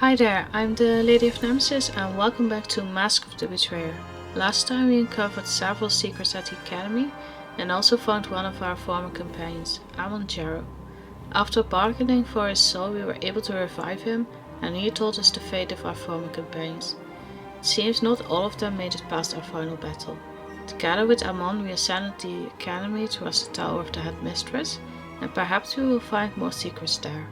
Hi there, I'm the Lady of Nemesis and welcome back to Mask of the Betrayer. Last time we uncovered several secrets at the Academy and also found one of our former companions, Amon Jarrow. After bargaining for his soul we were able to revive him and he told us the fate of our former companions. It seems not all of them made it past our final battle. Together with Amon we ascended the Academy towards the Tower of the Headmistress and perhaps we will find more secrets there.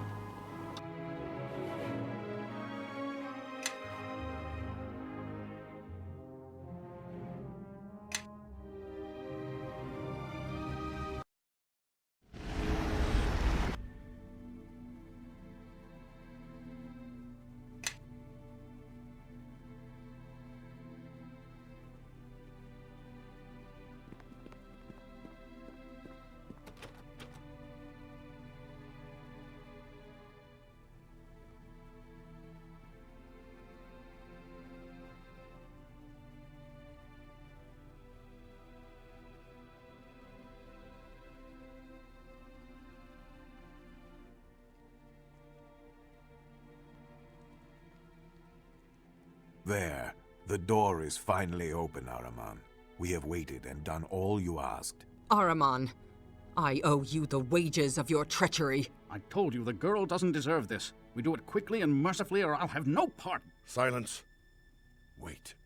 There. The door is finally open, Araman. We have waited and done all you asked. Araman, I owe you the wages of your treachery. I told you the girl doesn't deserve this. We do it quickly and mercifully or I'll have no part. Silence. Wait.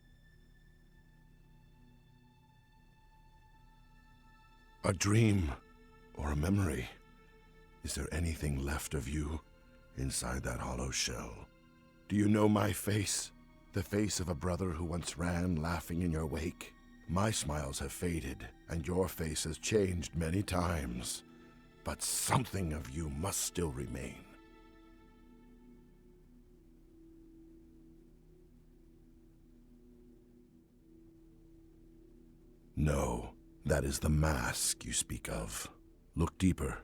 A dream or a memory? Is there anything left of you inside that hollow shell? Do you know my face? The face of a brother who once ran laughing in your wake? My smiles have faded, and your face has changed many times. But something of you must still remain. No, that is the mask you speak of. Look deeper.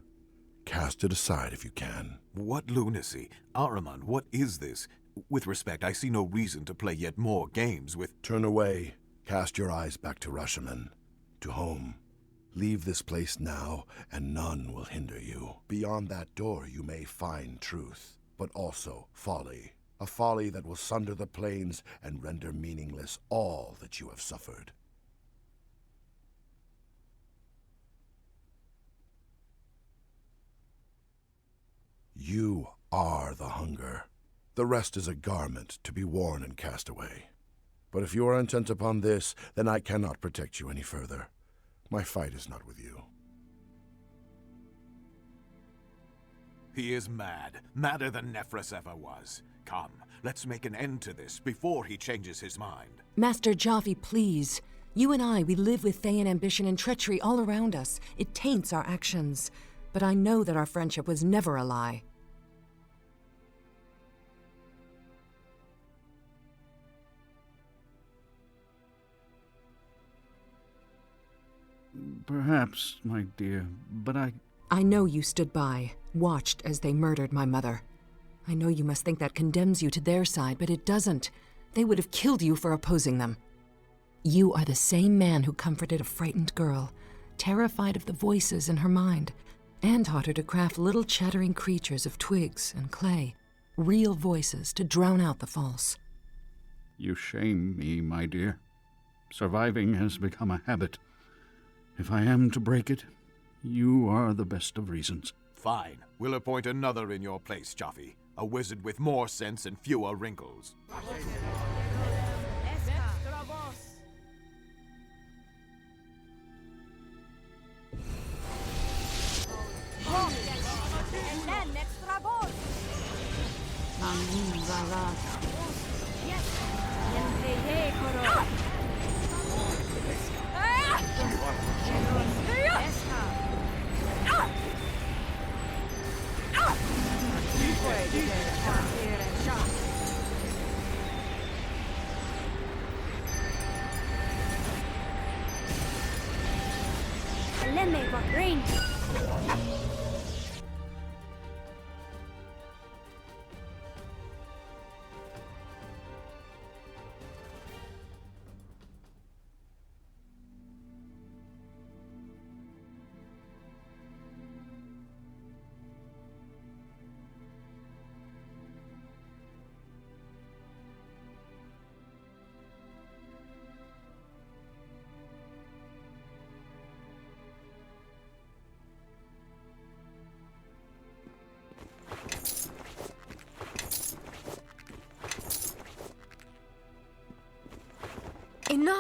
Cast it aside if you can. What lunacy? Araman, what is this? With respect, I see no reason to play yet more games with— Turn away. Cast your eyes back to Rashomon, to home. Leave this place now, and none will hinder you. Beyond that door you may find truth, but also folly. A folly that will sunder the plains and render meaningless all that you have suffered. You are the hunger. The rest is a garment to be worn and cast away. But if you are intent upon this, then I cannot protect you any further. My fight is not with you. He is mad. Madder than Nephros ever was. Come, let's make an end to this before he changes his mind. Master Jaffe, please. You and I, we live with Thayan ambition and treachery all around us. It taints our actions. But I know that our friendship was never a lie. Perhaps, my dear, but I know you stood by, watched as they murdered my mother. I know you must think that condemns you to their side, but it doesn't. They would have killed you for opposing them. You are the same man who comforted a frightened girl, terrified of the voices in her mind, and taught her to craft little chattering creatures of twigs and clay, real voices to drown out the false. You shame me, my dear. Surviving has become a habit. If I am to break it, you are the best of reasons. Fine. We'll appoint another in your place, Jaffe. A wizard with more sense and fewer wrinkles.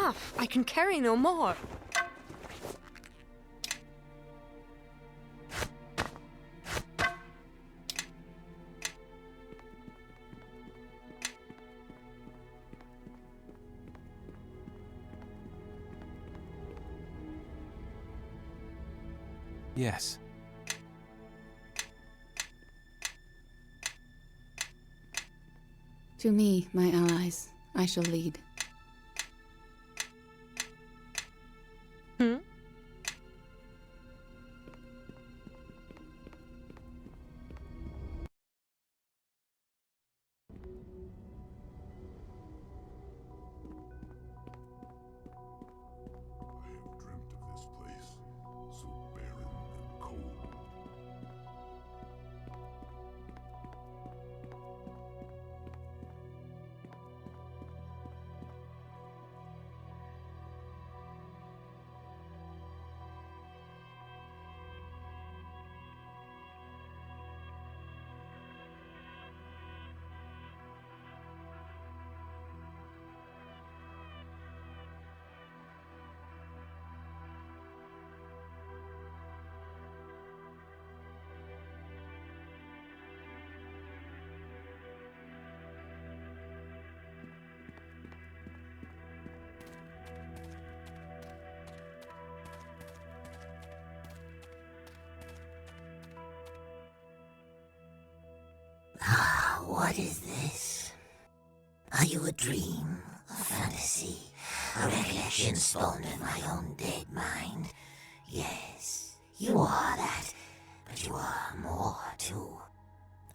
enough! I can carry no more! Yes. To me, my allies, I shall lead. Hmm? I have dreamt of this place, so barren and cold. Ah, what is this? Are you a dream, a fantasy, a recollection spawned of my own dead mind? Yes, you are that, but you are more too.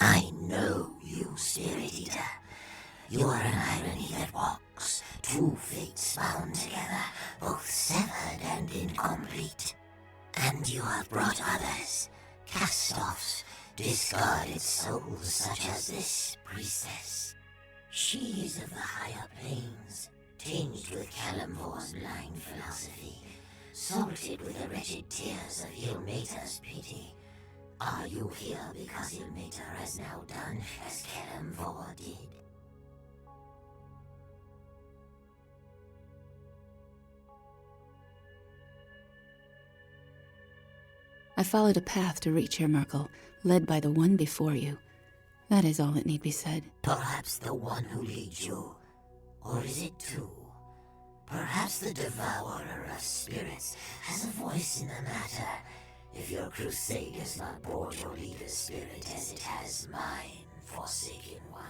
I know you, Spirit Eater. You are an irony that walks, two fates bound together, both severed and incomplete. And you have brought others, cast-offs, discarded souls such as this priestess. She is of the higher planes, tinged with Kalimvor's blind philosophy, salted with the wretched tears of Ilmater's pity. Are you here because Ilmater has now done as Kalimvor did? I followed a path to reach here, Merkel, led by the one before you. That is all that need be said. Perhaps the one who leads you. Or is it two? Perhaps the devourer of spirits has a voice in the matter. If your crusade has not brought your leader's spirit as it has mine, Forsaken One.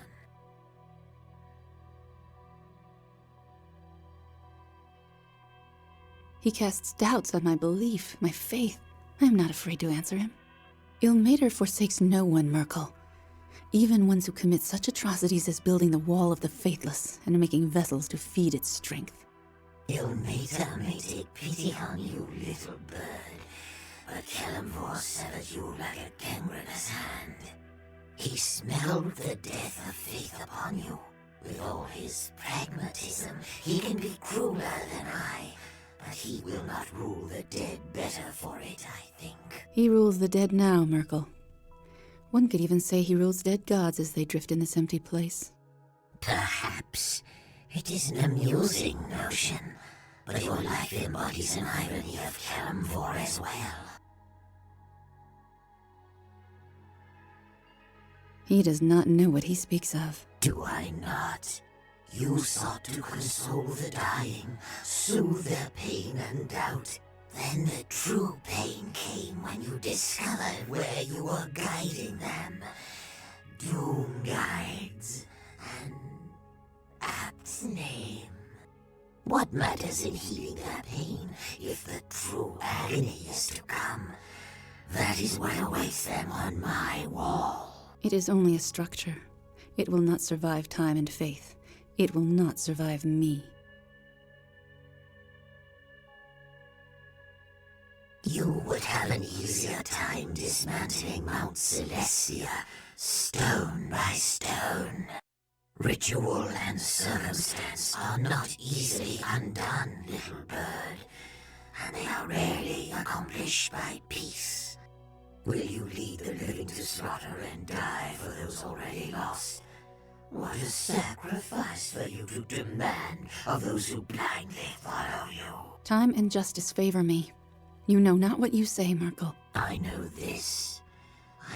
He casts doubts on my belief, my faith. I am not afraid to answer him. Ilmater forsakes no one, Merkel. Even ones who commit such atrocities as building the wall of the faithless and making vessels to feed its strength. Ilmater may take pity on you, little bird, but Kalimvor severed you like a gangrenous hand. He smelled the death of faith upon you. With all his pragmatism, he can be crueler than I, but he will not rule the dead better for it, I think. He rules the dead now, Merkel. One could even say he rules dead gods as they drift in this empty place. Perhaps. It is an amusing notion, but your life embodies an irony of Kalimvor as well. He does not know what he speaks of. Do I not? You sought to console the dying, soothe their pain and doubt. Then the true pain came when you discovered where you were guiding them. Doom guides, an apt name. What matters in healing their pain if the true agony is to come? That is what awaits them on my wall. It is only a structure. It will not survive time and faith. It will not survive me. You would have an easier time dismantling Mount Celestia, stone by stone. Ritual and circumstance are not easily undone, little bird, and they are rarely accomplished by peace. Will you lead the living to slaughter and die for those already lost? What what a sacrifice for you to demand of those who blindly follow you. Time and justice favor me. You know not what you say, Merkel. I know this.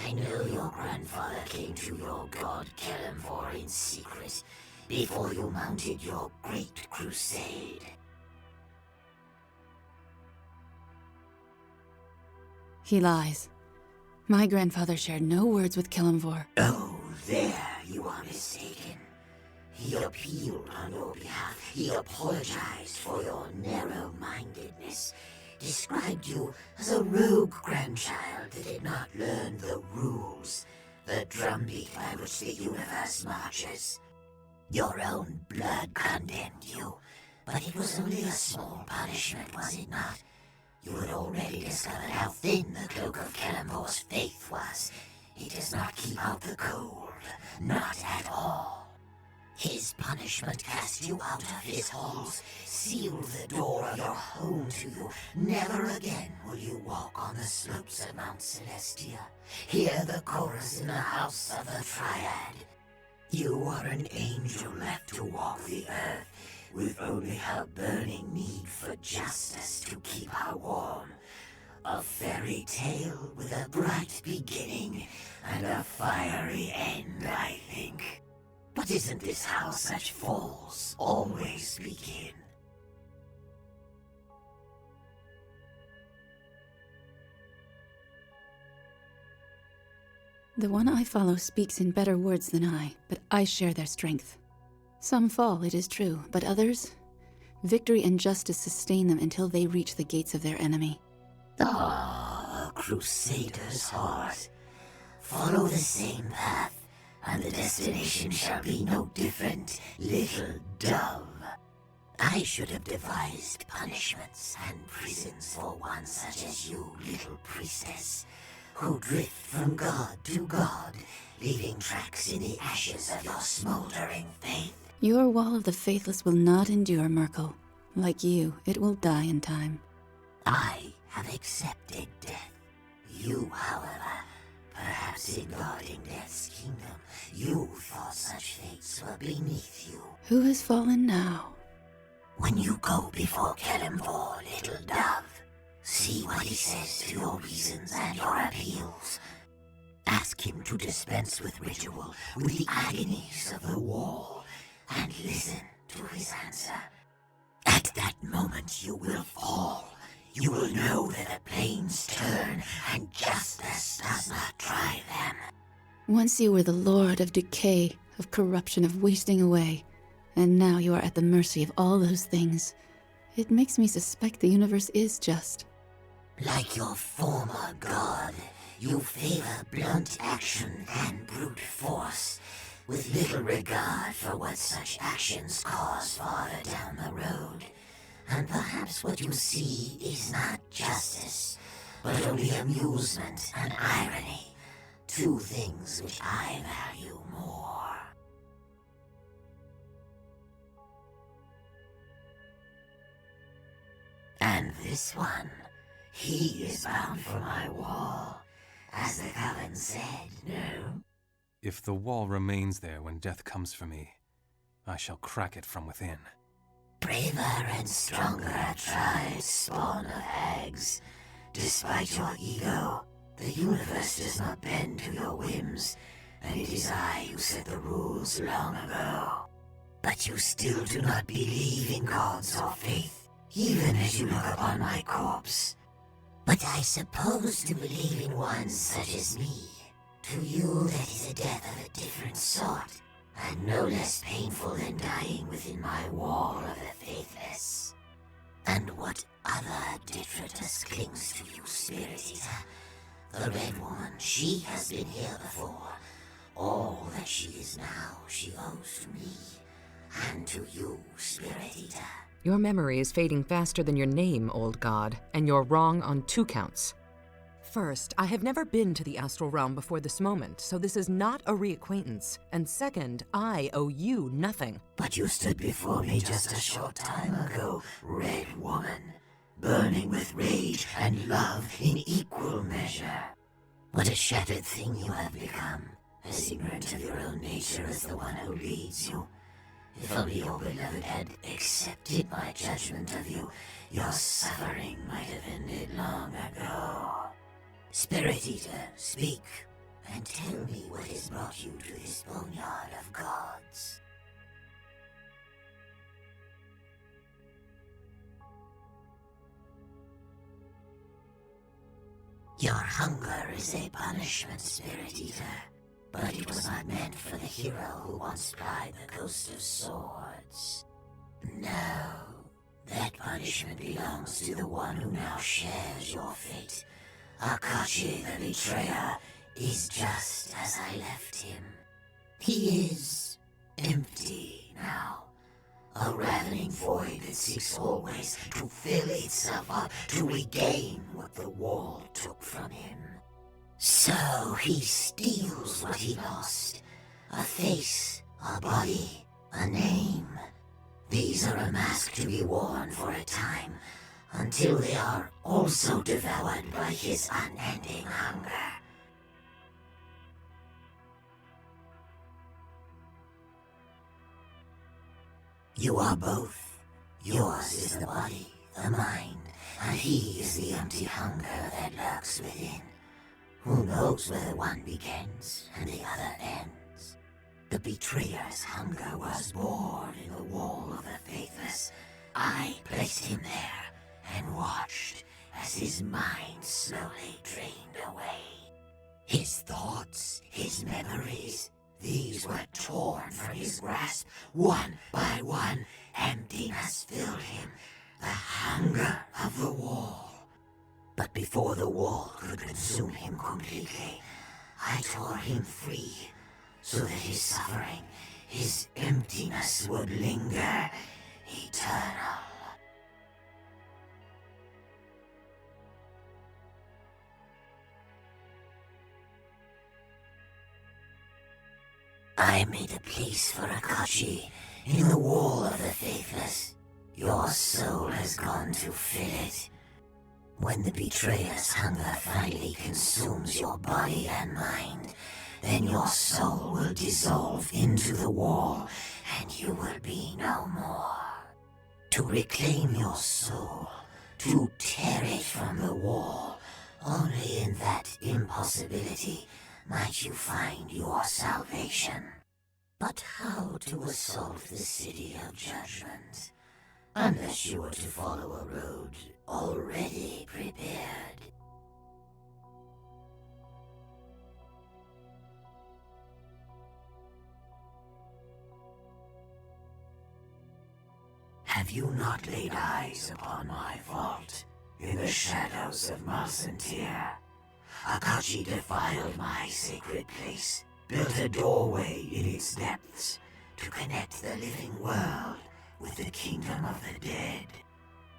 I know your grandfather came to your god Kelemvor in secret before you mounted your great crusade. He lies. My grandfather shared no words with Kelemvor. Oh, there you are mistaken. He appealed on your behalf. He apologized for your narrow-mindedness. Described you as a rogue grandchild that did not learn the rules, the drumbeat by which the universe marches. Your own blood condemned you, but it was only a small punishment, was it not? You had already discovered how thin the cloak of Kelemvor's faith was. He does not keep out the cold, not at all. His punishment cast you out of his halls, sealed the door of your home to you. Never again will you walk on the slopes of Mount Celestia, hear the chorus in the house of the Triad. You are an angel left to walk the earth, with only her burning need for justice to keep her warm. A fairy tale with a bright beginning and a fiery end, I think. But isn't this how such falls always begin? The one I follow speaks in better words than I, but I share their strength. Some fall, it is true, but others, victory and justice sustain them until they reach the gates of their enemy. Ah, a crusader's heart. Follow the same path, and the destination shall be no different, little dove. I should have devised punishments and prisons for one such as you, little priestess, who drift from god to god, leaving tracks in the ashes of your smoldering faith. Your wall of the faithless will not endure, Merkel. Like you, it will die in time. I have accepted death. You, however, perhaps in guarding death's kingdom, you thought such fates were beneath you. Who has fallen now? When you go before Kelemvor, little dove, see what he says to your reasons and your appeals. Ask him to dispense with ritual, with the agonies of the wall, and listen to his answer. At that moment you will fall. You will know that the planes turn, and justice does not drive them. Once you were the lord of decay, of corruption, of wasting away, and now you are at the mercy of all those things. It makes me suspect the universe is just. Like your former god, you favor blunt action and brute force, with little regard for what such actions cause farther down the road. And perhaps what you see is not justice, but only amusement and irony, two things which I value more. And this one, he is bound for my wall, as the Coven said, no? If the wall remains there when death comes for me, I shall crack it from within. Braver and stronger tribes spawn of hags. Despite your ego, the universe does not bend to your whims, and it is I who set the rules long ago. But you still do not believe in gods or faith, even as you look upon my corpse. But I suppose to believe in one such as me. To you that is a death of a different sort, and no less painful than dying within my wall of the faithless. And what other detritus clings to you, Spirit Eater? The Red Woman, she has been here before. All that she is now, she owes to me, and to you, Spirit Eater. Your memory is fading faster than your name, old god, and you're wrong on 2 counts. First, I have never been to the astral realm before this moment, so this is not a reacquaintance. And second, I owe you nothing. But you stood before me just a short time ago, Red Woman, burning with rage and love in equal measure. What a shattered thing you have become, as ignorant of your own nature as the one who leads you. If only your beloved had accepted my judgment of you, your suffering might have ended long ago. Spirit Eater, speak, and tell me what has brought you to this boneyard of gods. Your hunger is a punishment, Spirit Eater, but it was not meant for the hero who once plied the Coast of Swords. No, that punishment belongs to the one who now shares your fate. Akachi the Betrayer is just as I left him. He is empty now. A ravening void that seeks always to fill itself up, to regain what the wall took from him. So he steals what he lost. A face, a body, a name. These are a mask to be worn for a time, until they are also devoured by his unending hunger. You are both. Yours is the body, the mind, and he is the empty hunger that lurks within. Who knows where the one begins and the other ends? The betrayer's hunger was born in the wall of the faithless. I placed him there and watched as his mind slowly drained away. His thoughts, his memories, these were torn from his grasp. One by one, emptiness filled him, the hunger of the wall. But before the wall could consume him completely, I tore him free, so that his suffering, his emptiness would linger eternal. I made a place for Akachi in the wall of the faithless. Your soul has gone to fill it. When the betrayer's hunger finally consumes your body and mind, then your soul will dissolve into the wall, and you will be no more. To reclaim your soul, to tear it from the wall, only in that impossibility might you find your salvation. But how to assault the City of Judgment? Unless you were to follow a road already prepared. Have you not laid eyes upon my vault in the shadows of Malsentir? Akachi defiled my sacred place, built a doorway in its depths to connect the living world with the kingdom of the dead.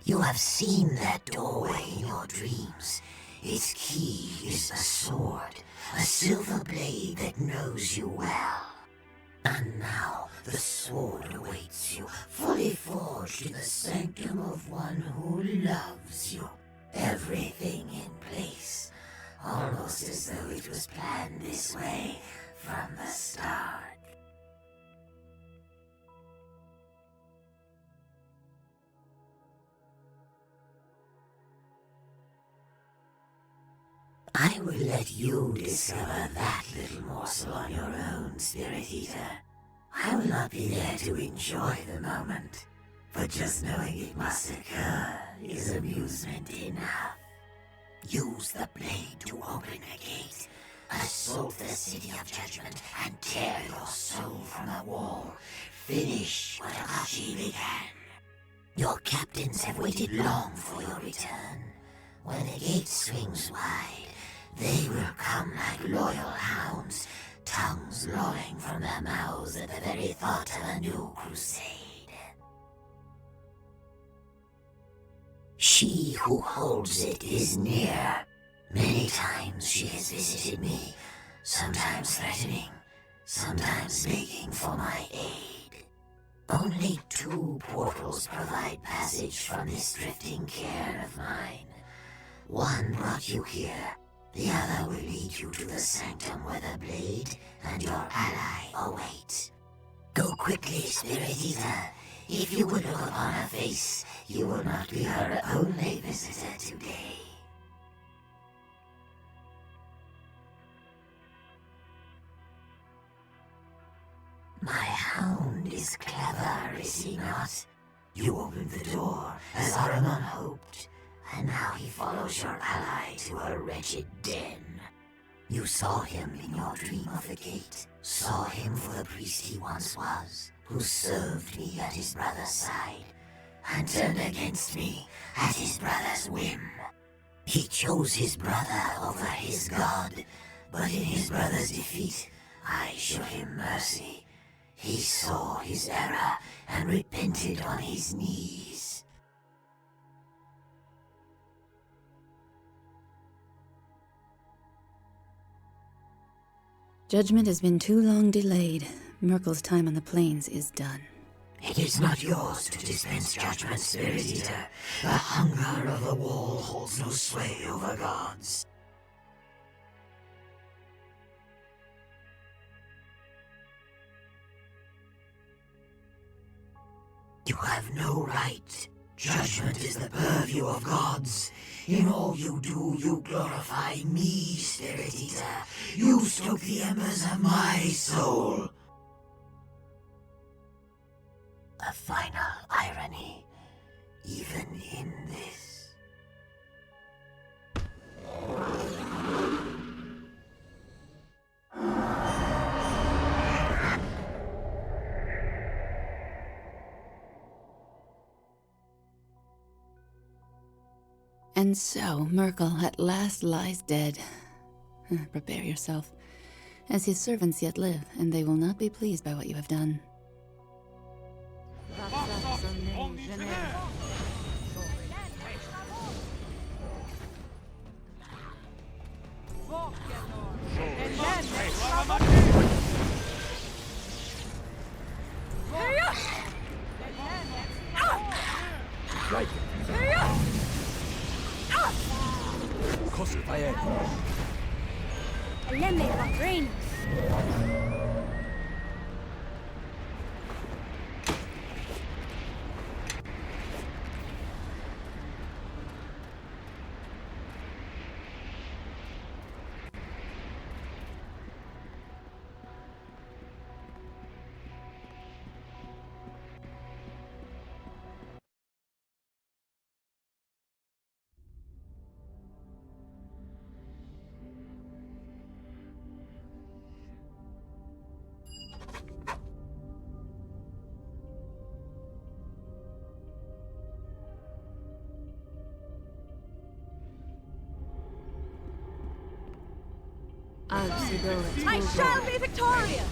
You have seen that doorway in your dreams. Its key is a sword, a silver blade that knows you well. And now the sword awaits you, fully forged in the sanctum of one who loves you. Everything in place, almost as though it was planned this way from the start. I will let you discover that little morsel on your own, Spirit Eater. I will not be there to enjoy the moment, but just knowing it must occur is amusement enough. Use the blade to open the gate, assault the City of Judgment, and tear your soul from the wall. Finish what Akachi began. Your captains have waited long for your return. When the gate swings wide, they will come like loyal hounds, tongues lolling from their mouths at the very thought of a new crusade. She who holds it is near. Many times she has visited me, sometimes threatening, sometimes begging for my aid. Only 2 portals provide passage from this drifting cairn of mine. One brought you here, The other will lead you to the sanctum where the blade and your ally await. Go quickly, Spirit Eater. If you would look upon her face, you will not be her only visitor today. My hound is clever, is he not? You opened the door, as Ahriman hoped, and now he follows your ally to her wretched den. You saw him in your dream of the gate, saw him for the priest he once was, who served me at his brother's side, and turned against me at his brother's whim. He chose his brother over his god, but in his brother's defeat, I showed him mercy. He saw his error and repented on his knees. Judgment has been too long delayed. Merkel's time on the plains is done. It is not yours to dispense judgment, Spirit Eater. The hunger of the wall holds no sway over gods. You have no right. Judgment is the purview of gods. In all you do, you glorify me, Spirit Eater. You stoke the embers of my soul. A final irony, even in this. And so, Merkel at last lies dead. Prepare yourself, as his servants yet live, and they will not be pleased by what you have done. I shall be victorious!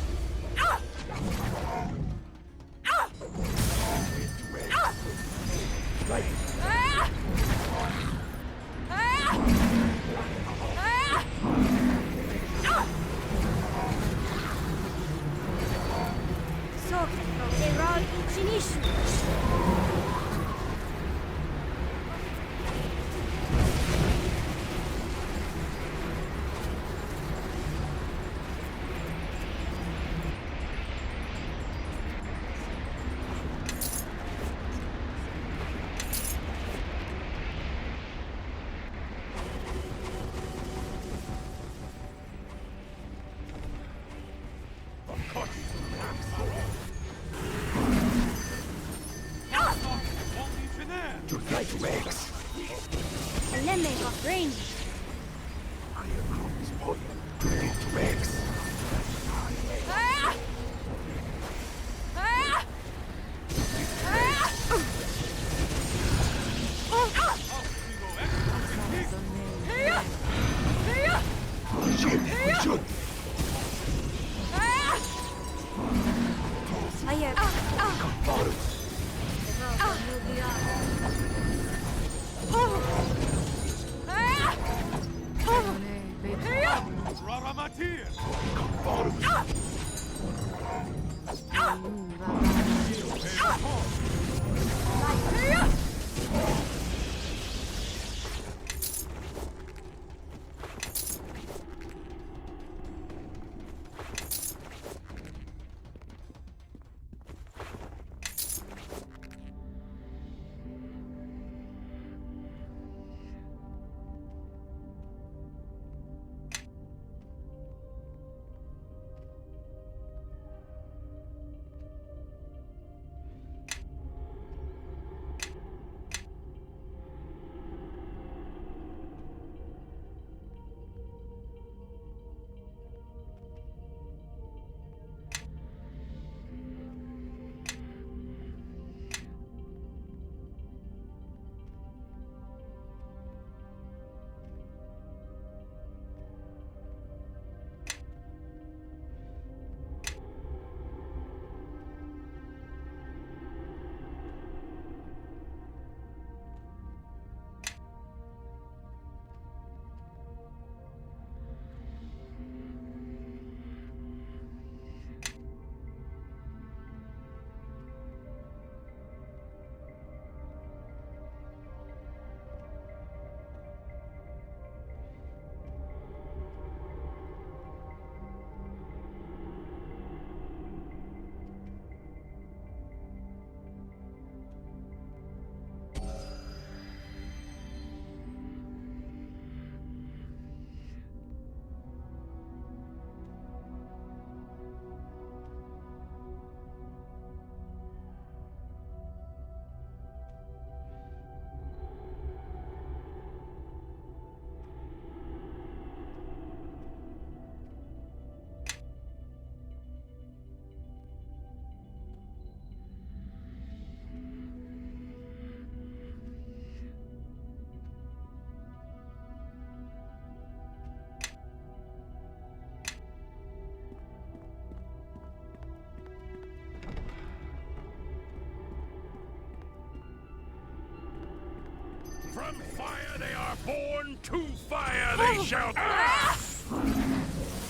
From fire they are born, to fire they shall... Ah!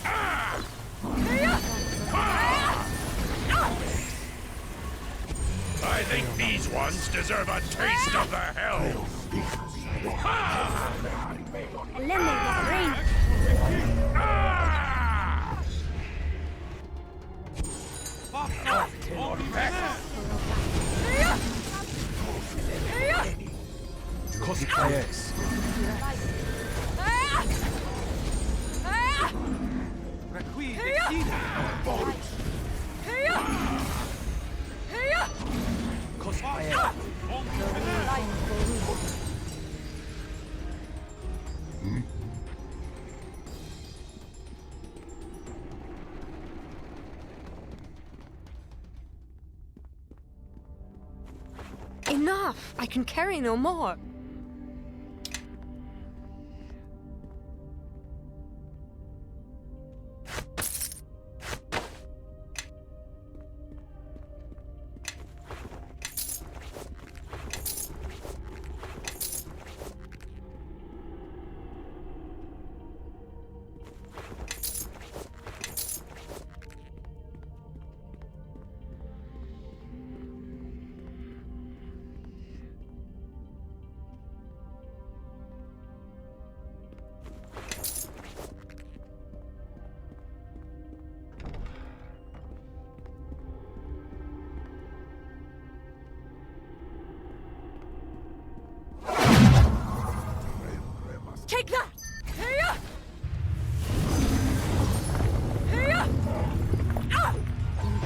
Ah! Ah! I think these ones deserve a taste of the hell. Ah! Enough! I can carry no more. Take that! Hiya! Hiya! Ah! Ah!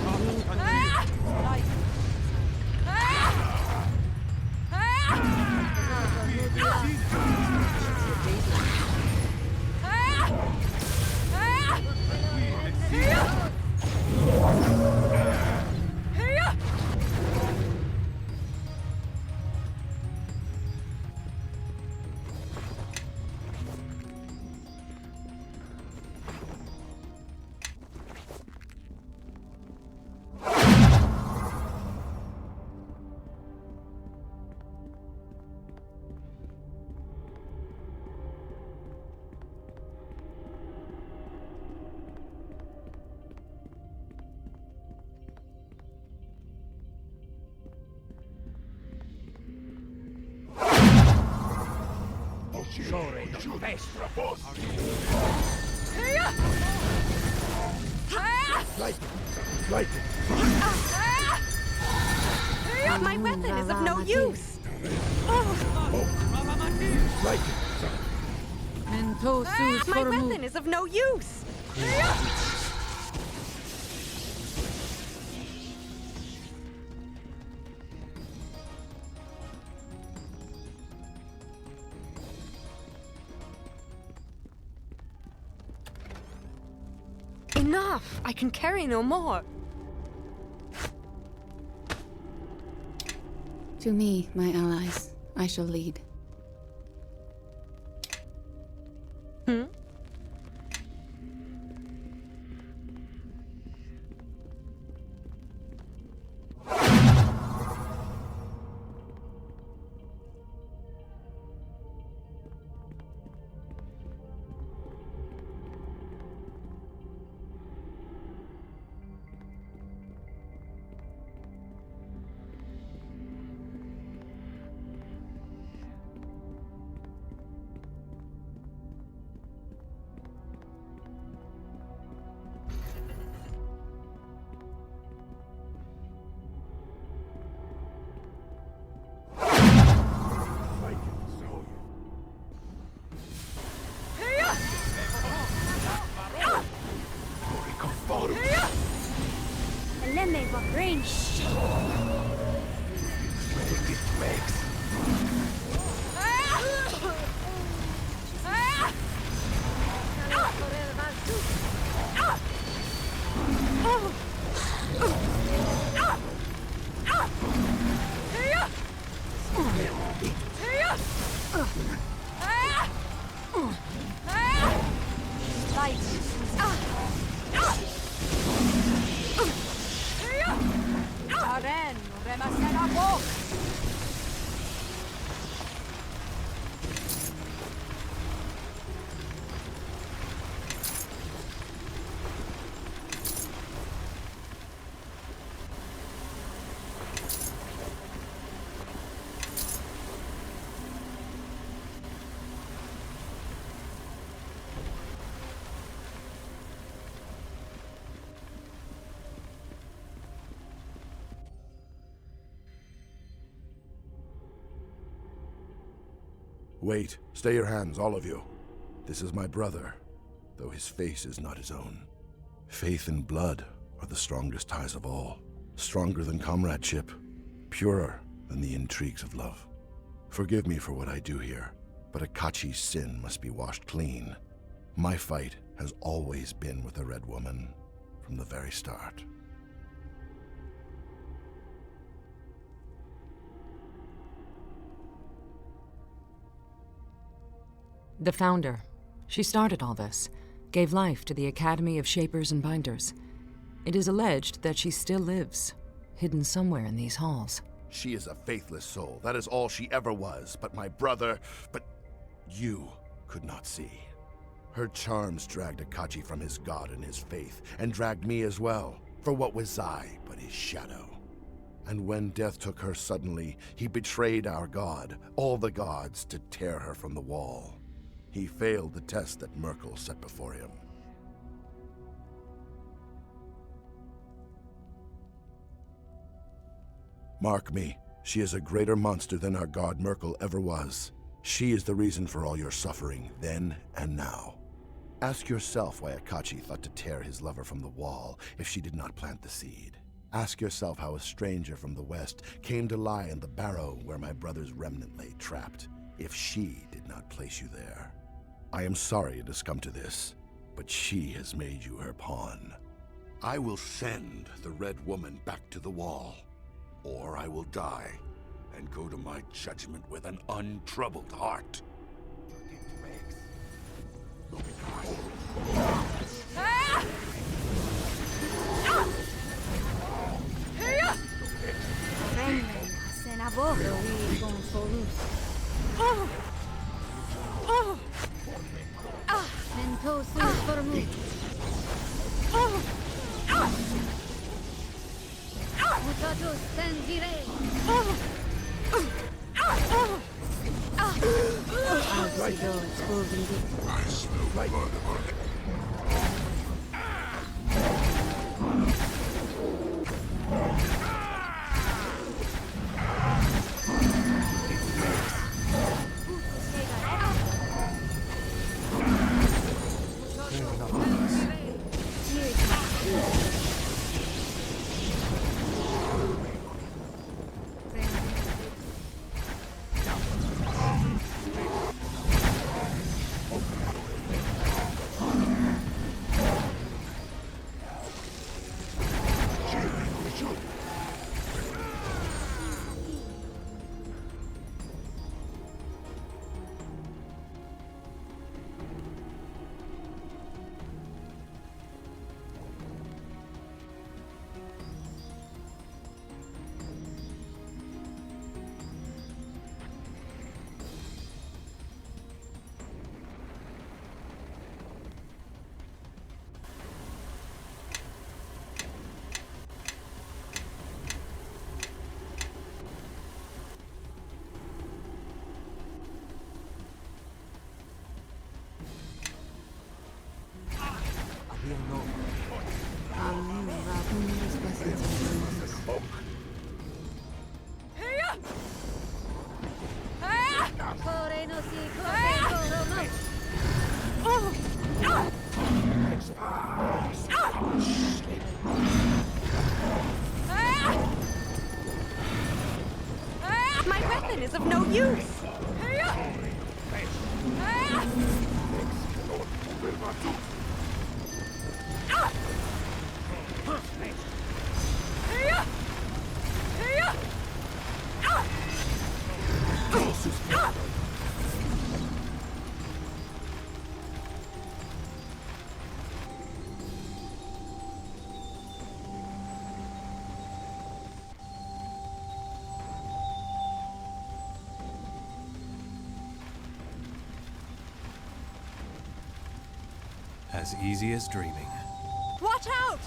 My weapon is of no use. My weapon is of no use. Enough! I can carry no more. To me, my allies, I shall lead. Hmm? Wait, stay your hands, all of you. This is my brother, though his face is not his own. Faith and blood are the strongest ties of all, stronger than comradeship, purer than the intrigues of love. Forgive me for what I do here, but Akachi's sin must be washed clean. My fight has always been with the Red Woman, from the very start. The founder. She started all this, gave life to the Academy of Shapers and Binders. It is alleged that she still lives, hidden somewhere in these halls. She is a faithless soul. That is all she ever was. But my brother, you could not see. Her charms dragged Akachi from his god and his faith, and dragged me as well. For what was I but his shadow? And when death took her suddenly, he betrayed our god, all the gods, to tear her from the wall. He failed the test that Merkel set before him. Mark me, she is a greater monster than our god Merkel ever was. She is the reason for all your suffering, then and now. Ask yourself why Akachi thought to tear his lover from the wall if she did not plant the seed. Ask yourself how a stranger from the west came to lie in the barrow where my brother's remnant lay trapped, if she did not place you there. I am sorry it has come to this, but she has made you her pawn. I will send the Red Woman back to the wall, or I will die and go to my judgment with an untroubled heart. My weapon is of no use! As easy as dreaming. Watch out!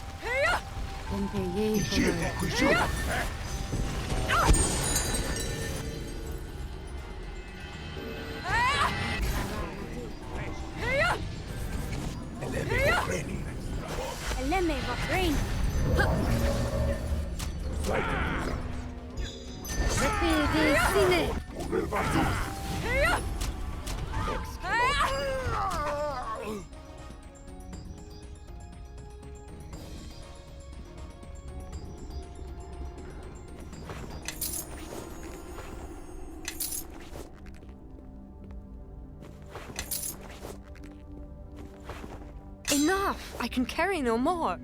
Enough! I can carry no more.